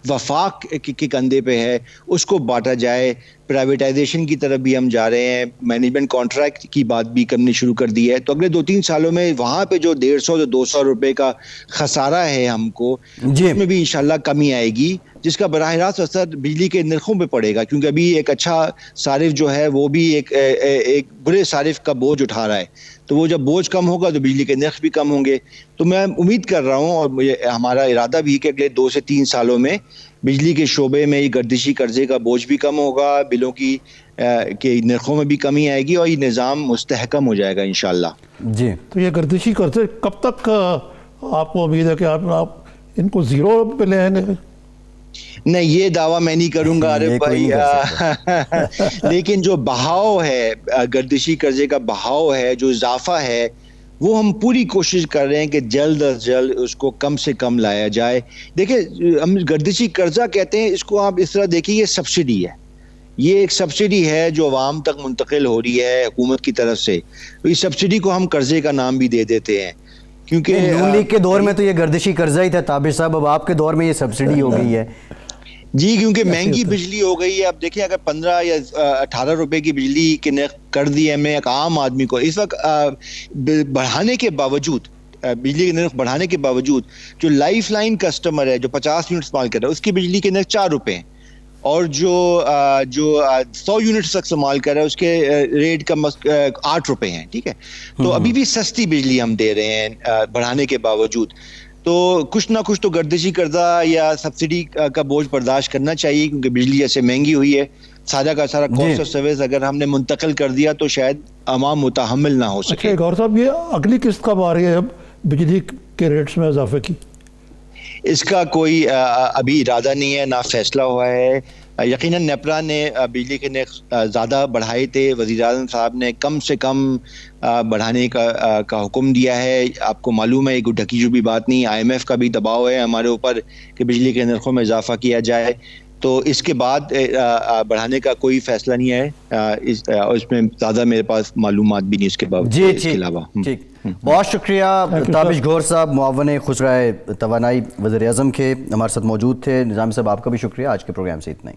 वफाक के कंधे पे है उसको बांटा जाए। प्राइवेटाइजेशन की तरफ भी हम जा रहे हैं, मैनेजमेंट कॉन्ट्रैक्ट की बात भी करनी शुरू कर दी है। तो अगले 2-3 सालों में वहाँ पे जो 150 से 200 रुपए का खसारा है हमको, उसमें भी इंशाल्लाह कमी आएगी, जिसका बराह रास्त असर बिजली के नरखों पे पड़ेगा, क्योंकि अभी एक अच्छा सारिफ जो है वो भी एक बुरे सारिफ का बोझ उठा रहा है। तो वो जब बोझ कम होगा तो बिजली के नर्ख भी कम होंगे। तो मैं उम्मीद कर रहा हूँ और हमारा इरादा भी है कि अगले 2 से 3 सालों में बिजली के शोबे में ये गर्दिशी कर्जे का बोझ भी कम होगा, बिलों की के नरखों में भी कमी आएगी और ये निज़ाम मुस्तहकम हो जाएगा इंशाल्लाह। जी, तो ये गर्दिशी कर्जे कब तक आपको उम्मीद है कि आप इनको ज़ीरो पे ले आएंगे? नहीं, ये दावा मैं नहीं करूंगा अरे भाई, लेकिन जो बहाव है, गर्दिशी कर्जे का बहाव है, जो इजाफा है, वो हम पूरी कोशिश कर रहे हैं कि जल्द अज जल्द उसको कम से कम लाया जाए। देखिए, हम गर्दिशी कर्जा कहते हैं, इसको आप इस तरह देखिए, ये सब्सिडी है, ये एक सब्सिडी है जो आवाम तक मुंतकिल हो रही है हुकूमत की तरफ से। तो इस सब्सिडी को हम कर्जे का नाम भी दे देते हैं, क्योंकि नून लीग के दौर में तो ये गर्दिशी कर्जा ही था ताबिर साहब, अब आपके दौर में ये सब्सिडी हो गई है। जी, क्योंकि महंगी बिजली हो गई है। अब देखिए, अगर 15 या 18 रुपए की बिजली के नर्ख कर दिए हमने एक आम आदमी को, इस वक्त बढ़ाने के बावजूद, बिजली के नर्ख बढ़ाने के बावजूद, जो लाइफ लाइन कस्टमर है जो 50 यूनिट इस्तेमाल कर रहा है उसकी बिजली के नर्ख 4 रुपए हैं, और जो 100 यूनिट तक इस्तेमाल कर रहा है उसके रेट का 8 रुपए हैं। ठीक है, तो अभी भी सस्ती बिजली हम दे रहे हैं बढ़ाने के बावजूद। तो कुछ ना कुछ तो गर्दिशी कर्जा या सब्सिडी का बोझ बर्दाश्त करना चाहिए, क्योंकि बिजली ऐसे महंगी हुई है। सारा का सारा कॉस्ट ऑफ सर्विस अगर हमने मुंतकिल कर दिया तो शायद आवाम मुतहम्मिल ना हो सके। अच्छा गौर साहब, ये अगली किस्त कब आ रही है अब बिजली के रेट्स में इजाफे की? इसका कोई अभी इरादा नहीं है, ना फैसला हुआ है। यकीनन नेपरा ने बिजली के नर्ख ज़्यादा बढ़ाए थे। वज़ीर-ए-आज़म साहब ने कम से कम बढ़ाने का हुक्म दिया है। आपको मालूम है, एक ढकी छुपी बात नहीं, IMF का भी दबाव है हमारे ऊपर कि बिजली के नर्खों में इजाफा किया जाए। तो इसके बाद बढ़ाने का कोई फैसला नहीं है। इसमें ज़्यादा मेरे पास मालूमात भी नहीं इसके बावजूद। जी इसके अलावा ठीक, बहुत शुक्रिया ताबिश गौहर साहब, मुआवन खुसराए तवानाई वज़ीर-ए-आज़म के हमारे साथ मौजूद थे। निज़ामी साहब आपका भी शुक्रिया। आज के प्रोग्राम से इतना ही।